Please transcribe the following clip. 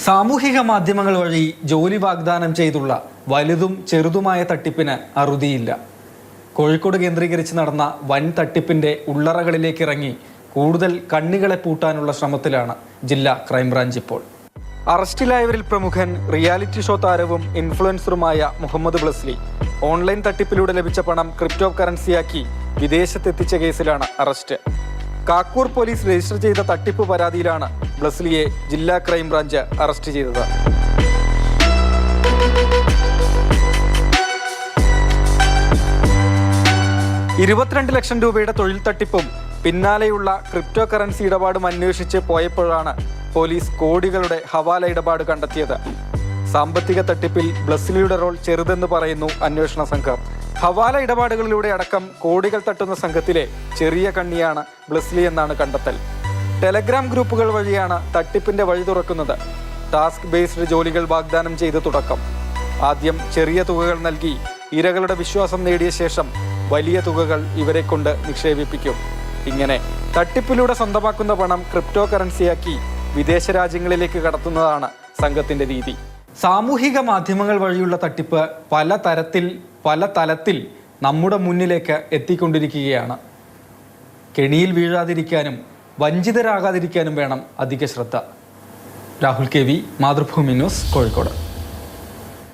സാമൂഹിക മാധ്യമങ്ങൾ വഴി ജോലി വാഗ്ദാനം ചെയ്തുള്ള വലുതും ചെറുതുമായ തട്ടിപ്പിന് അറുതിയില്ല. കോഴിക്കോട് കേന്ദ്രീകരിച്ച് നടന്ന വൻ തട്ടിപ്പിന്റെ ഉള്ളറകളിലേക്ക് ഇറങ്ങി കൂടുതൽ കണ്ണികളെ പൂട്ടാനുള്ള ശ്രമത്തിലാണ് ജില്ലാ ക്രൈംബ്രാഞ്ച് ഇപ്പോൾ. അറസ്റ്റിലായവരിൽ പ്രമുഖൻ റിയാലിറ്റി ഷോ താരവും ഇൻഫ്ലുവൻസറുമായ മുഹമ്മദ് ബ്ലസ്ലി ഓൺലൈൻ തട്ടിപ്പിലൂടെ ലഭിച്ച പണം ക്രിപ്റ്റോ കറൻസിയാക്കി വിദേശത്തെത്തിച്ച കേസിലാണ് അറസ്റ്റ്. കാക്കൂർ പോലീസ് രജിസ്റ്റർ ചെയ്ത തട്ടിപ്പ് പരാതിയിലാണ് ബ്ലസ്ലിയെ ജില്ലാ ക്രൈംബ്രാഞ്ച് അറസ്റ്റ് ചെയ്തത്. $22 ലക്ഷം രൂപയുടെ തൊഴിൽ തട്ടിപ്പും പിന്നാലെയുള്ള ക്രിപ്റ്റോ കറൻസി ഇടപാടും അന്വേഷിച്ച് പോയപ്പോഴാണ് പോലീസ് കോടികളുടെ ഹവാല ഇടപാട് കണ്ടെത്തിയത്. സാമ്പത്തിക തട്ടിപ്പിൽ ബ്ലസ്ലിയുടെ റോൾ ചെറുതെന്ന് പറയുന്നു അന്വേഷണ സംഘം. ഹവാല ഇടപാടുകളിലൂടെ അടക്കം കോടികൾ തട്ടുന്ന സംഘത്തിലെ ചെറിയ കണ്ണിയാണ് ബ്ലസ്ലി എന്നാണ് കണ്ടെത്തൽ. ടെലഗ്രാം ഗ്രൂപ്പുകൾ വഴിയാണ് തട്ടിപ്പിന്റെ വഴി തുറക്കുന്നത്. ടാസ്ക് ബേസ്ഡ് ജോലികൾ വാഗ്ദാനം ചെയ്ത് തുടക്കം. ആദ്യം ചെറിയ തുകകൾ നൽകി ഇരകളുടെ വിശ്വാസം നേടിയ ശേഷം വലിയ തുകകൾ ഇവരെ കൊണ്ട് നിക്ഷേപിപ്പിക്കും. ഇങ്ങനെ തട്ടിപ്പിലൂടെ സ്വന്തമാക്കുന്ന പണം ക്രിപ്റ്റോ കറൻസിയാക്കി വിദേശ രാജ്യങ്ങളിലേക്ക് കടത്തുന്നതാണ് സംഘത്തിന്റെ രീതി. സാമൂഹിക മാധ്യമങ്ങൾ വഴിയുള്ള തട്ടിപ്പ് പല തലത്തിൽ നമ്മുടെ മുന്നിലേക്ക് എത്തിക്കൊണ്ടിരിക്കുകയാണ്. കെണിയിൽ വീഴാതിരിക്കാനും വഞ്ചിതരാകാതിരിക്കാനും വേണം അധിക ശ്രദ്ധ. Rahul KV, Mathrubhumi news, Kozhikode.